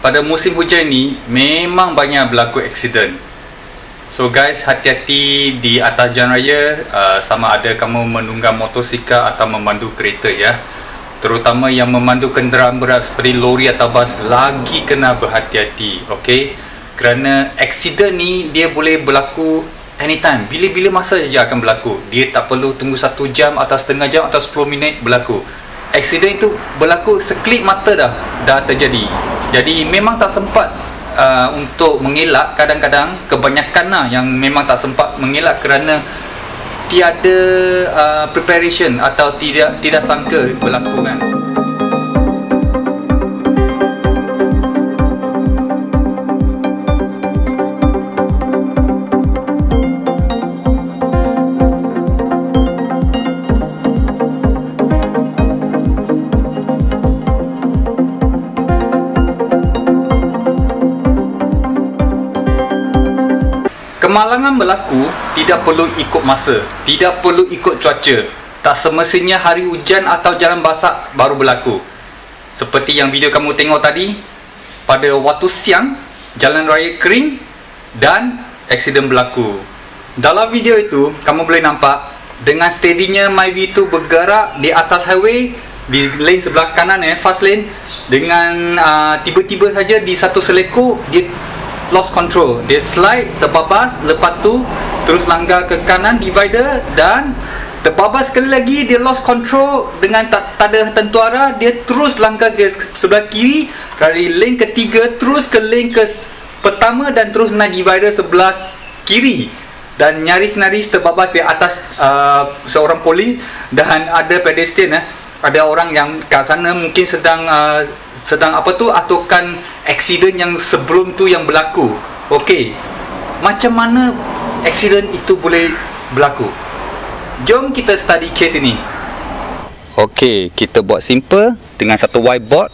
pada musim hujan ni memang banyak berlaku aksiden. So guys, hati-hati di atas jalan raya, sama ada kamu menunggang motosikal atau memandu kereta ya. Terutama yang memandu kenderaan berat seperti lori atau bas, lagi kena berhati-hati, okey? Kerana aksiden ni dia boleh berlaku anytime, bila-bila masa saja akan berlaku. Dia tak perlu tunggu 1 jam atau setengah jam atau 10 minit berlaku. Aksiden itu berlaku sekelip mata dah terjadi. Jadi memang tak sempat untuk mengelak. Kadang-kadang kebanyakan lah yang memang tak sempat mengelak kerana tiada preparation atau tidak sangka berlaku kan. Kemalangan berlaku tidak perlu ikut masa, tidak perlu ikut cuaca. Tak semestinya hari hujan atau jalan basah baru berlaku. Seperti yang video kamu tengok tadi, pada waktu siang jalan raya kering dan aksiden berlaku. Dalam video itu kamu boleh nampak dengan steadynya Myvi itu bergerak di atas highway di lane sebelah kanan fast lane, dengan tiba-tiba saja di satu selekuk dia lost control, dia slide, terbabas, lepas tu terus langgar ke kanan divider dan terbabas sekali lagi, dia lost control dengan tak ada tentu arah, dia terus langgar ke sebelah kiri dari lane ketiga terus ke lane ke pertama dan terus naik divider sebelah kiri dan nyaris-nyaris terbabas di atas seorang polis dan ada pedestrian. Ada orang yang kat sana mungkin sedang atukan aksiden yang sebelum tu yang berlaku. Okey, macam mana aksiden itu boleh berlaku? Jom kita study case ini. Okey, kita buat simple dengan satu whiteboard.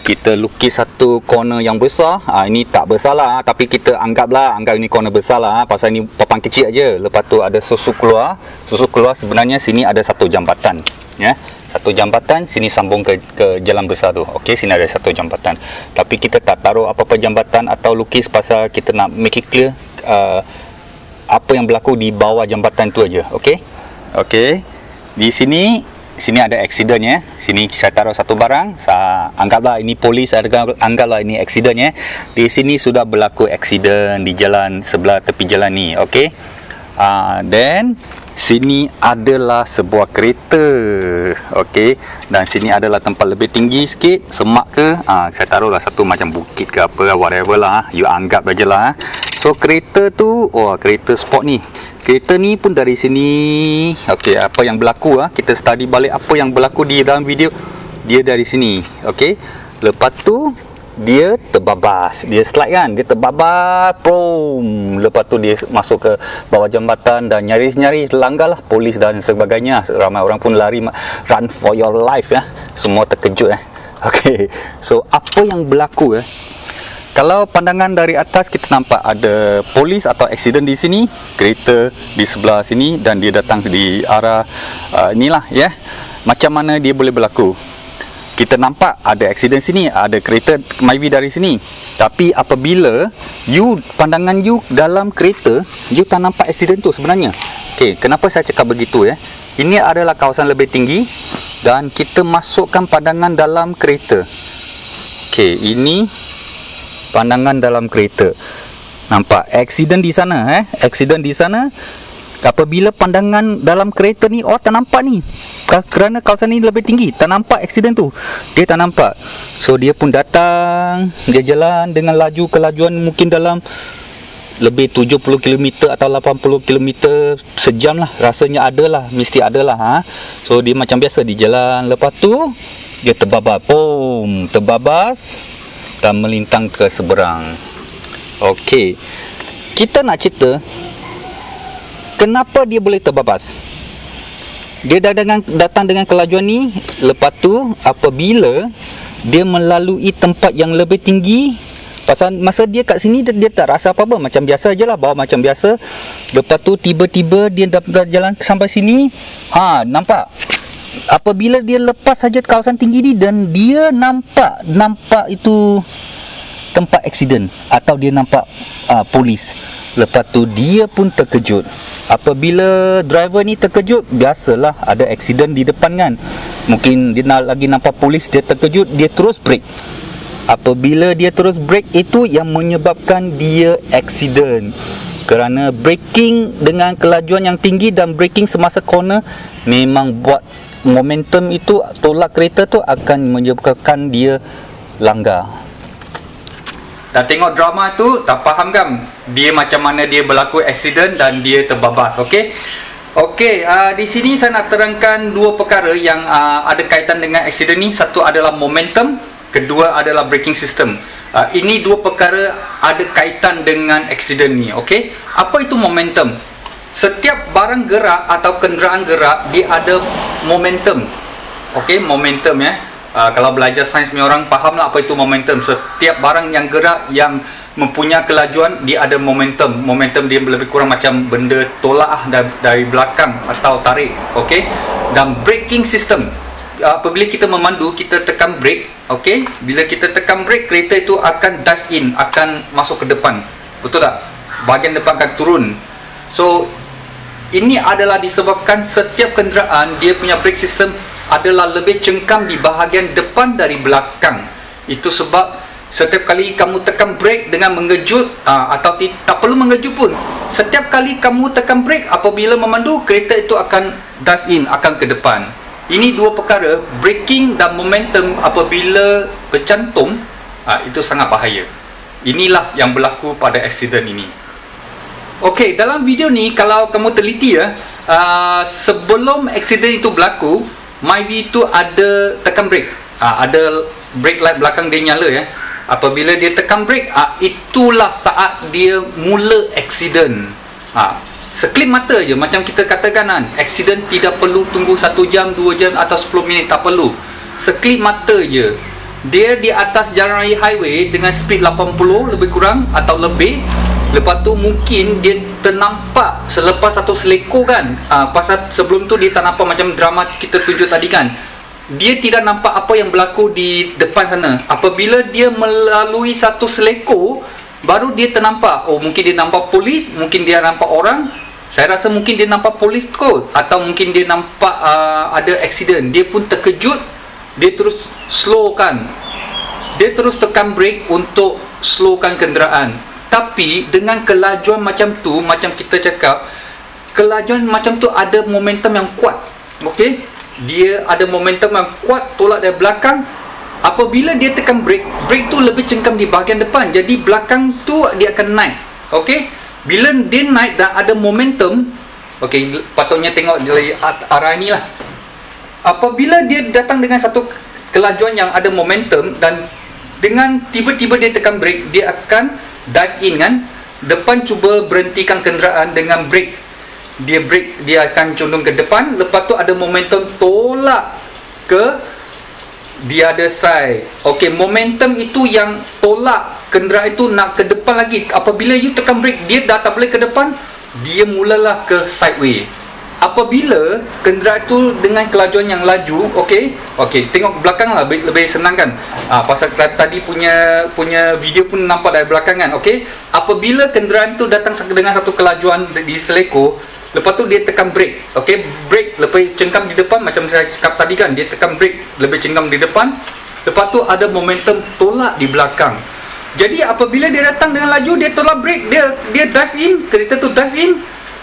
Kita lukis satu corner yang besar. Ini tak besar lah, tapi kita anggap ini corner besar lah, pasal ini papan kecil aja. Lepas tu ada susu keluar. Susu keluar sebenarnya sini ada satu jambatan ya. Satu jambatan, sini sambung ke jalan besar tu. Okey, sini ada satu jambatan. Tapi kita tak taruh apa-apa jambatan atau lukis pasal kita nak make it clear apa yang berlaku di bawah jambatan tu aja. Okey. Okey. Di sini ada aksiden ya. Sini saya taruh satu barang. Anggaplah ini polis, anggaplah ini aksiden ya. Di sini sudah berlaku aksiden di jalan sebelah tepi jalan ni. Okey. Then sini adalah sebuah kereta. Okey, dan sini adalah tempat lebih tinggi sikit, semak ke, saya taruhlah satu macam bukit ke apa, whatever lah, you anggap aja lah. So kereta tu, kereta sport ni. Kereta ni pun dari sini. Okey, apa yang berlaku kita study balik apa yang berlaku di dalam video. Dia dari sini. Okey, lepas tu dia terbabas, dia slide kan, dia terbabas, boom. Lepas tu dia masuk ke bawah jambatan dan nyaris-nyaris langgar lah polis dan sebagainya. Ramai orang pun lari, run for your life ya. Semua terkejut Okey, so apa yang berlaku Kalau pandangan dari atas kita nampak ada polis atau aksiden di sini, kereta di sebelah sini dan dia datang di arah inilah ya. Macam mana dia boleh berlaku? Kita nampak ada aksiden sini, ada kereta Myvi dari sini. Tapi apabila pandangan you dalam kereta, you tak nampak aksiden tu sebenarnya. Okey, kenapa saya cakap begitu Ini adalah kawasan lebih tinggi dan kita masukkan pandangan dalam kereta. Okey, ini pandangan dalam kereta. Nampak aksiden di sana aksiden di sana. Apabila pandangan dalam kereta ni tak nampak ni, kerana kawasan ni lebih tinggi, tak nampak aksiden tu, dia tak nampak. So dia pun datang, dia jalan dengan laju kelajuan mungkin dalam lebih 70 km atau 80 km sejam lah, rasanya adalah, mesti adalah So dia macam biasa di jalan. Lepas tu dia terbabas, boom, terbabas dan melintang ke seberang. Okey, kita nak cerita kenapa dia boleh terbabas. Dia datang dengan kelajuan ni. Lepas tu apabila dia melalui tempat yang lebih tinggi, pasal masa dia kat sini dia tak rasa apa-apa, macam biasa je lah, bawa macam biasa. Lepas tu tiba-tiba dia dapat jalan sampai sini. Nampak apabila dia lepas saja kawasan tinggi ni dan dia nampak itu tempat aksiden atau dia nampak polis. Lepas tu dia pun terkejut. Apabila driver ni terkejut, biasalah ada aksiden di depan kan. Mungkin dia lagi nampak polis, dia terkejut, dia terus brake. Apabila dia terus brake, itu yang menyebabkan dia aksiden. Kerana braking dengan kelajuan yang tinggi dan braking semasa corner memang buat momentum itu, tolak kereta tu akan menyebabkan dia langgar. Dah tengok drama tu, tak faham kan dia macam mana dia berlaku aksiden dan dia terbabas. Okey. Okey, di sini saya nak terangkan dua perkara yang ada kaitan dengan aksiden ni. Satu adalah momentum, kedua adalah braking system. Ini dua perkara ada kaitan dengan aksiden ni. Okey. Apa itu momentum? Setiap barang gerak atau kenderaan gerak, dia ada momentum. Okey, momentum ya. Kalau belajar sains punya orang fahamlah apa itu momentum. Setiap barang yang gerak yang mempunyai kelajuan, dia ada momentum. Momentum dia lebih kurang macam benda tolak dari belakang atau tarik. Okey. Dan braking system, apabila kita memandu, kita tekan brake. Okey. Bila kita tekan brake, kereta itu akan dive in, akan masuk ke depan. Betul tak? Bahagian depan akan turun. So ini adalah disebabkan setiap kenderaan dia punya brake system adalah lebih cengkam di bahagian depan dari belakang. Itu sebab setiap kali kamu tekan brake dengan mengejut, atau tak perlu mengejut pun, setiap kali kamu tekan brake apabila memandu, kereta itu akan dive in, akan ke depan. Ini dua perkara, braking dan momentum apabila bercantum, itu sangat bahaya. Inilah yang berlaku pada aksiden ini. Okey, dalam video ni kalau kamu teliti sebelum aksiden itu berlaku, Myvi itu ada tekan brake, ada brake light belakang dia nyala ya. Apabila dia tekan brake, itulah saat dia mula aksiden. Sekelip mata je, macam kita katakan kan, aksiden tidak perlu tunggu 1 jam, 2 jam atau 10 minit, tak perlu. Sekelip mata je, dia di atas jalan raya highway dengan speed 80 lebih kurang atau lebih. Lepas tu mungkin dia ternampak selepas satu seleko kan. Pasal sebelum tu dia tak nampak macam drama kita tunjuk tadi kan. Dia tidak nampak apa yang berlaku di depan sana. Apabila dia melalui satu seleko, baru dia ternampak. Oh, mungkin dia nampak polis, mungkin dia nampak orang. Saya rasa mungkin dia nampak polis kot, atau mungkin dia nampak ada aksiden. Dia pun terkejut, dia terus slowkan. Dia terus tekan brake untuk slowkan kenderaan. Tapi dengan kelajuan macam tu, macam kita cakap, kelajuan macam tu ada momentum yang kuat. Okey? Dia ada momentum yang kuat, tolak dari belakang. Apabila dia tekan brake, brake tu lebih cengkam di bahagian depan. Jadi belakang tu dia akan naik. Okey? Bila dia naik dan ada momentum, okey, patutnya tengok dari arah ni lah. Apabila dia datang dengan satu kelajuan yang ada momentum dan dengan tiba-tiba dia tekan brake, dia akan dive in kan. Depan cuba berhentikan kenderaan dengan brake. Dia akan condong ke depan. Lepas tu ada momentum tolak ke the other side. Okey, momentum itu yang tolak kenderaan itu nak ke depan lagi. Apabila you tekan brake, dia dah tak boleh ke depan, dia mulalah ke sideway. Apabila kenderaan itu dengan kelajuan yang laju, okey, tengok belakang lah, lebih senang kan. Pasal tadi punya video pun nampak dari belakang kan. Okey, apabila kenderaan itu datang dengan satu kelajuan di seleko, lepas tu dia tekan brake. Okey, brake lebih cengkam di depan, macam saya cakap tadi kan, dia tekan brake lebih cengkam di depan. Lepas tu ada momentum tolak di belakang. Jadi apabila dia datang dengan laju, dia tolak brake, dia dive in, kereta tu dive in.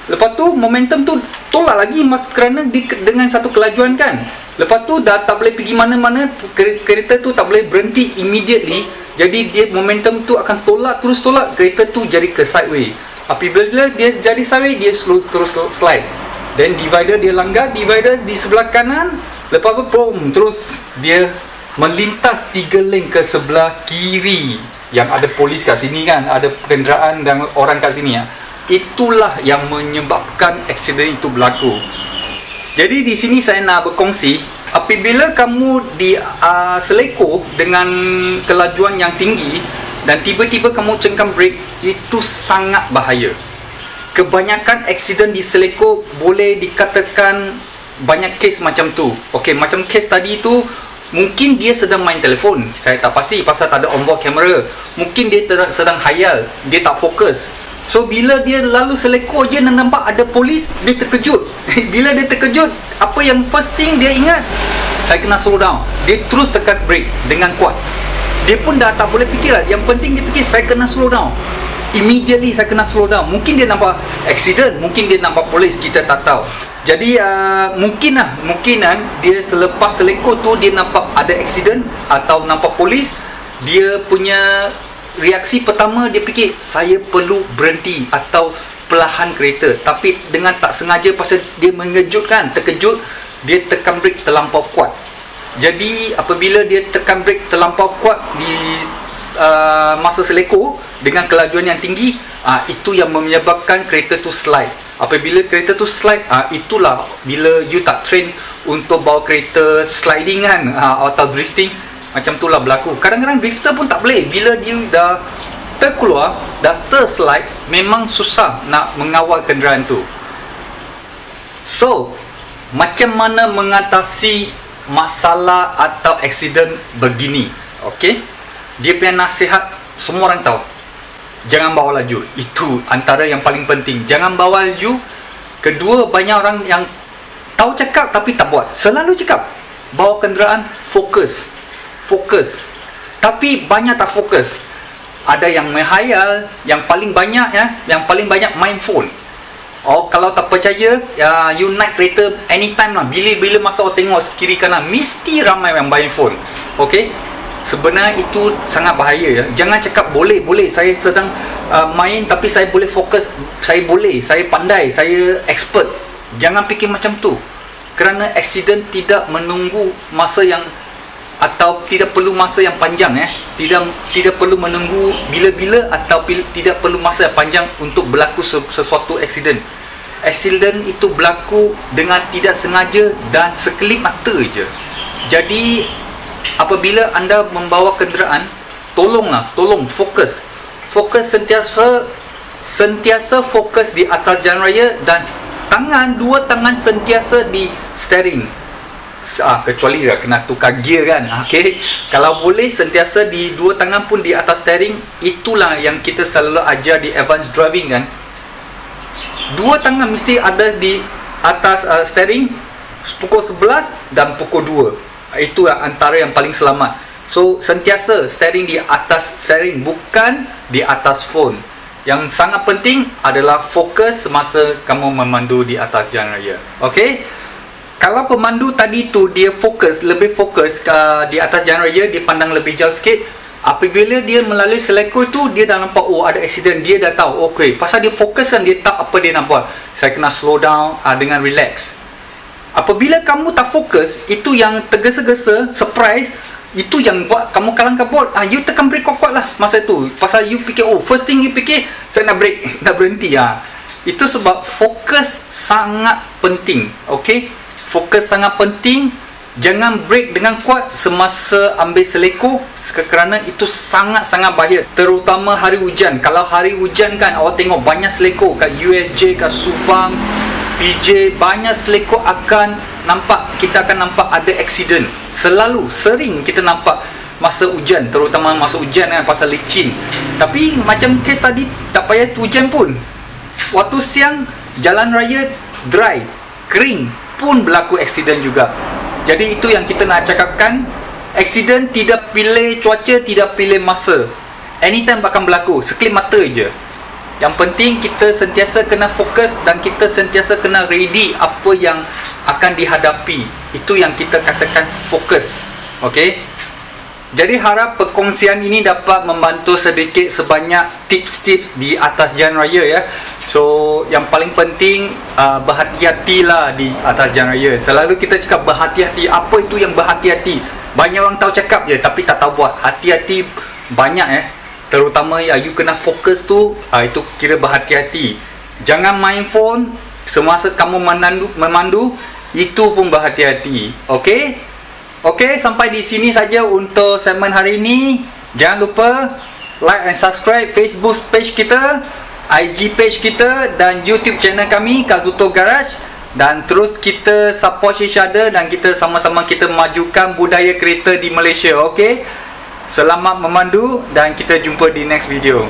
Lepas tu momentum tu tolak lagi kerana dengan satu kelajuan kan. Lepas tu dah tak boleh pergi mana-mana, kereta tu tak boleh berhenti immediately. Jadi dia momentum tu akan tolak, terus tolak, kereta tu jadi ke sideway. Apabila dia jadi sideway, dia terus slide. Then divider dia langgar, divider di sebelah kanan. Lepas tu boom, terus dia melintas 3 lane ke sebelah kiri. Yang ada polis kat sini kan, ada kenderaan dan orang kat sini ya. Itulah yang menyebabkan aksiden itu berlaku. Jadi di sini saya nak berkongsi, apabila kamu di seleko dengan kelajuan yang tinggi dan tiba-tiba kamu cengkam brake, itu sangat bahaya. Kebanyakan aksiden di seleko boleh dikatakan banyak kes macam tu. Okey, macam kes tadi tu Mungkin dia sedang main telefon, saya tak pasti pasal tak ada onboard camera. Mungkin dia sedang hayal, dia tak fokus. So bila dia lalu selekor je dan nampak ada polis, dia terkejut. Bila dia terkejut, apa yang first thing dia ingat? Saya kena slow down. Dia terus tekan brake dengan kuat. Dia pun dah tak boleh fikir lah. Yang penting dia fikir, saya kena slow down. Immediately saya kena slow down. Mungkin dia nampak accident, mungkin dia nampak polis, kita tak tahu. Jadi mungkinan dia selepas selekor tu dia nampak ada accident atau nampak polis, dia punya reaksi pertama dia fikir saya perlu berhenti atau perlahan kereta. Tapi dengan tak sengaja pasal dia mengejutkan, terkejut, dia tekan brake terlampau kuat. Jadi apabila dia tekan brake terlampau kuat di masa selekor dengan kelajuan yang tinggi, itu yang menyebabkan kereta tu slide. Apabila kereta tu slide, itulah bila you tak train untuk bawa kereta sliding kan, atau drifting, macam tu lah berlaku. Kadang-kadang drifter pun tak boleh. Bila dia dah terkeluar, dah terslide, memang susah nak mengawal kenderaan tu. So, macam mana mengatasi masalah atau aksiden begini? Okay, dia punya nasihat semua orang tahu. Jangan bawa laju. Itu antara yang paling penting. Jangan bawa laju. Kedua, banyak orang yang tahu cakap tapi tak buat. Selalu cakap bawa kenderaan, fokus. Tapi banyak tak fokus. Ada yang menghayal, yang paling banyak main phone. Kalau tak percaya, you naik kereta anytime lah. Bila masa awak tengok kiri kanan, mesti ramai yang main phone. Okay, sebenarnya itu sangat bahaya ya. Jangan cakap boleh saya sedang main tapi saya boleh fokus, saya pandai, saya expert. Jangan fikir macam tu. Kerana aksiden tidak menunggu masa yang, atau tidak perlu masa yang panjang tidak perlu menunggu bila-bila, atau tidak perlu masa yang panjang untuk berlaku sesuatu aksiden. Aksiden itu berlaku dengan tidak sengaja dan sekelip mata je. Jadi apabila anda membawa kenderaan, tolong fokus sentiasa fokus di atas jalan raya, dan dua tangan sentiasa di steering. Kecuali kena tukar gear kan. Okay, kalau boleh sentiasa di dua tangan pun di atas steering. Itulah yang kita selalu ajar di advanced driving kan. Dua tangan mesti ada di atas steering, pukul 11 dan pukul 2. Itu antara yang paling selamat. So sentiasa steering di atas steering, bukan di atas phone. Yang sangat penting adalah fokus semasa kamu memandu di atas jalan raya. Okay, kalau pemandu tadi tu dia lebih fokus di atas jalan raya, dia pandang lebih jauh sikit. Apabila dia melalui selekor tu, dia dah nampak ada accident, dia dah tahu. Okay, pasal dia fokus kan, dia tahu apa dia nak buat. Saya kena slow down dengan relax. Apabila kamu tak fokus, itu yang tergesa-gesa, surprise, itu yang buat kamu kalang kabut. You tekan brake kuat-kuat lah masa tu. Pasal you fikir, first thing you fikir, saya nak brake, nak berhenti. Itu sebab fokus sangat penting. Okay, fokus sangat penting. Jangan brake dengan kuat semasa ambil selekor, kerana itu sangat-sangat bahaya. Terutama hari hujan. Kalau hari hujan kan, awak tengok banyak selekor kat USJ, kat Subang, PJ, banyak selekor kita akan nampak ada accident. Sering kita nampak masa hujan, terutama masa hujan kan, pasal licin. Tapi macam kes tadi, tak payah hujan pun, waktu siang jalan raya dry, kering, pun berlaku accident juga. Jadi itu yang kita nak cakapkan. Accident tidak pilih cuaca, tidak pilih masa, anytime akan berlaku, sekelip mata je. Yang penting kita sentiasa kena fokus, dan kita sentiasa kena ready apa yang akan dihadapi. Itu yang kita katakan fokus. Okay, jadi harap perkongsian ini dapat membantu sedikit sebanyak tips-tips di atas jalan raya ya. So yang paling penting, berhati-hatilah di atas jalan raya. Selalu kita cakap berhati-hati. Apa itu yang berhati-hati? Banyak orang tahu cakap je tapi tak tahu buat. Hati-hati banyak terutama you kena fokus tu, itu kira berhati-hati. Jangan main phone semasa kamu memandu, itu pun berhati-hati. Okay, sampai di sini saja untuk segmen hari ini. Jangan lupa like and subscribe Facebook page kita, IG page kita, dan YouTube channel kami Kazuto Garage. dan terus kita support each other dan kita sama-sama kita majukan budaya kereta di Malaysia. Okey, selamat memandu dan kita jumpa di next video.